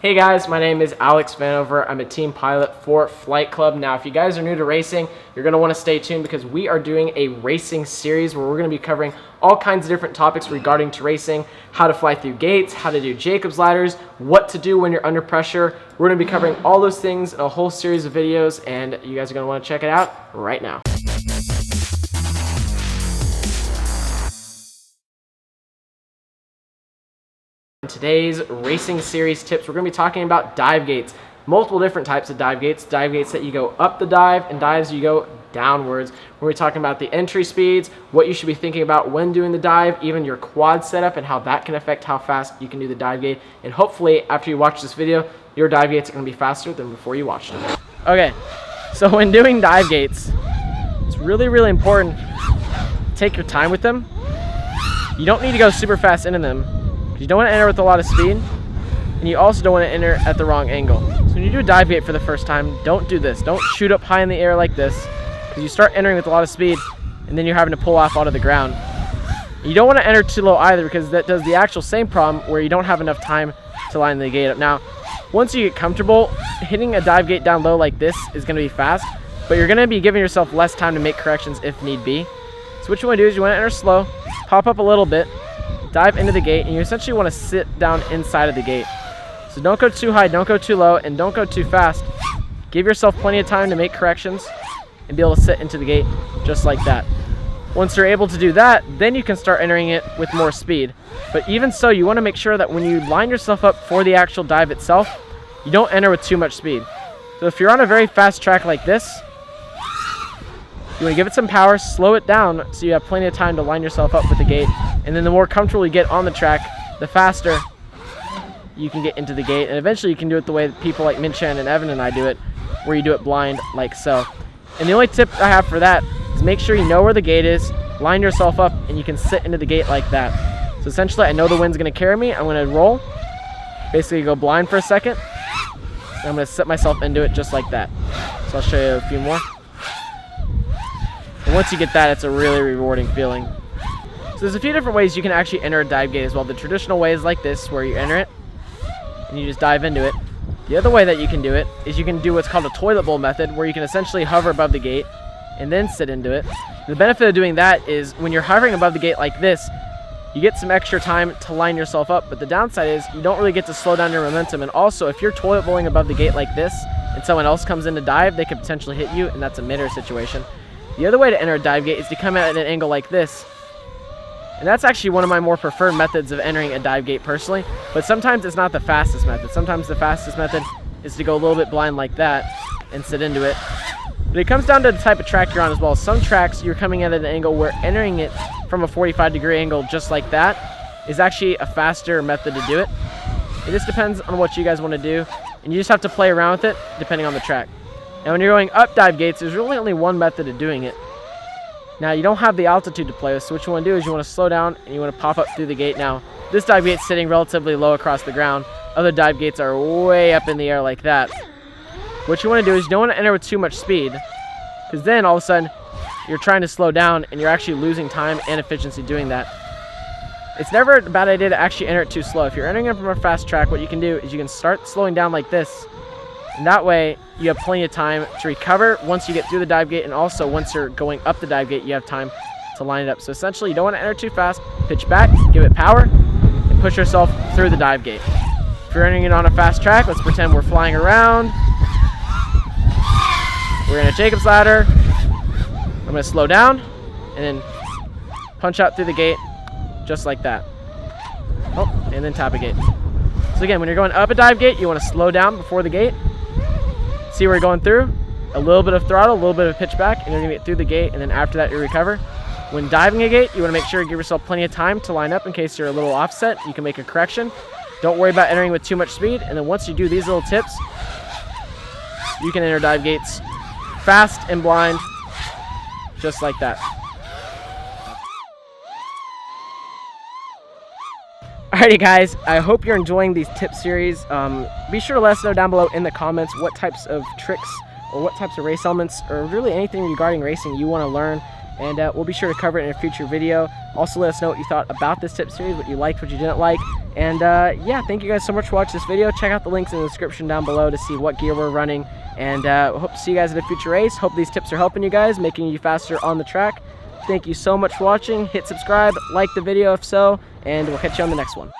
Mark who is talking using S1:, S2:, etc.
S1: Hey guys, my name is Alex Vanover. I'm a team pilot for FlightClub. Now, if you guys are new to racing, you're going to want to stay tuned because we are doing a racing series where we're going to be covering all kinds of different topics regarding to racing, how to fly through gates, how to do Jacob's ladders, what to do when you're under pressure. We're going to be covering all those things in a whole series of videos, and you guys are going to want to check it out right now. In today's racing series tips, we're going to be talking about dive gates. Multiple different types of dive gates that you go up the dive, and dives you go downwards. We're talking about the entry speeds, what you should be thinking about when doing the dive, even your quad setup and how that can affect how fast you can do the dive gate. And hopefully after you watch this video, your dive gates are going to be faster than before you watched it. Okay, so when doing dive gates, it's really important to take your time with them. You don't need to go super fast into them. You don't want to enter with a lot of speed, and you also don't want to enter at the wrong angle. So when you do a dive gate for the first time, don't do this. Don't shoot up high in the air like this, because you start entering with a lot of speed, and then you're having to pull off out of the ground. You don't want to enter too low either, because that does the actual same problem where you don't have enough time to line the gate up. Now, once you get comfortable, hitting a dive gate down low like this is going to be fast, but you're going to be giving yourself less time to make corrections if need be. So what you want to do is you want to enter slow, pop up a little bit, dive into the gate, and you essentially want to sit down inside of the gate. So don't go too high, don't go too low, and don't go too fast. Give yourself plenty of time to make corrections and be able to sit into the gate just like that. Once you're able to do that, then you can start entering it with more speed. But even so, you want to make sure that when you line yourself up for the actual dive itself, you don't enter with too much speed. So if you're on a very fast track like this, you want to give it some power, slow it down so you have plenty of time to line yourself up with the gate. And then the more comfortable you get on the track, the faster you can get into the gate. And eventually you can do it the way that people like Minchan and Evan and I do it, where you do it blind like so. And the only tip I have for that is make sure you know where the gate is, line yourself up, and you can sit into the gate like that. So essentially I know the wind's going to carry me. I'm going to roll, basically go blind for a second, and I'm going to set myself into it just like that. So I'll show you a few more. And once you get that, it's a really rewarding feeling. So there's a few different ways you can actually enter a dive gate as well. The traditional way is like this, where you enter it and you just dive into it. The other way that you can do it is you can do what's called a toilet bowl method, where you can essentially hover above the gate and then sit into it. The benefit of doing that is when you're hovering above the gate like this, you get some extra time to line yourself up, but the downside is you don't really get to slow down your momentum. And also, if you're toilet bowling above the gate like this and someone else comes in to dive, they could potentially hit you, and that's a mid-air situation. The other way to enter a dive gate is to come at an angle like this. And that's actually one of my more preferred methods of entering a dive gate personally, but sometimes it's not the fastest method. Sometimes the fastest method is to go a little bit blind like that and sit into it. But it comes down to the type of track you're on as well. Some tracks you're coming at an angle where entering it from a 45-degree angle just like that is actually a faster method to do it. It just depends on what you guys want to do, and you just have to play around with it depending on the track. Now when you're going up dive gates, there's really only one method of doing it. Now you don't have the altitude to play with, so what you want to do is you want to slow down and you want to pop up through the gate. Now this dive gate's sitting relatively low across the ground. Other dive gates are way up in the air like that. What you want to do is you don't want to enter with too much speed, because then all of a sudden you're trying to slow down and you're actually losing time and efficiency doing that. It's never a bad idea to actually enter it too slow. If you're entering it from a fast track, what you can do is you can start slowing down like this. And that way, you have plenty of time to recover once you get through the dive gate, and also once you're going up the dive gate, you have time to line it up. So essentially, you don't want to enter too fast, pitch back, give it power, and push yourself through the dive gate. If you're entering it on a fast track, let's pretend we're flying around. We're in a Jacob's ladder. I'm going to slow down, and then punch out through the gate, just like that. Oh, and then tap a gate. So again, when you're going up a dive gate, you want to slow down before the gate. See where you're going through, a little bit of throttle, a little bit of pitch back, and you're gonna get through the gate, and then after that you recover. When diving a gate, you wanna make sure you give yourself plenty of time to line up in case you're a little offset. You can make a correction. Don't worry about entering with too much speed, and then once you do these little tips, you can enter dive gates fast and blind, just like that. Alrighty guys, I hope you're enjoying these tip series. Be sure to let us know down below in the comments what types of tricks or what types of race elements or really anything regarding racing you want to learn and we'll be sure to cover it in a future video. Also, let us know what you thought about this tip series, what you liked, what you didn't like. And yeah, thank you guys so much for watching this video. Check out the links in the description down below to see what gear we're running. And hope to see you guys at a future race. Hope these tips are helping you guys, making you faster on the track. Thank you so much for watching. Hit subscribe, like the video if so, and we'll catch you on the next one.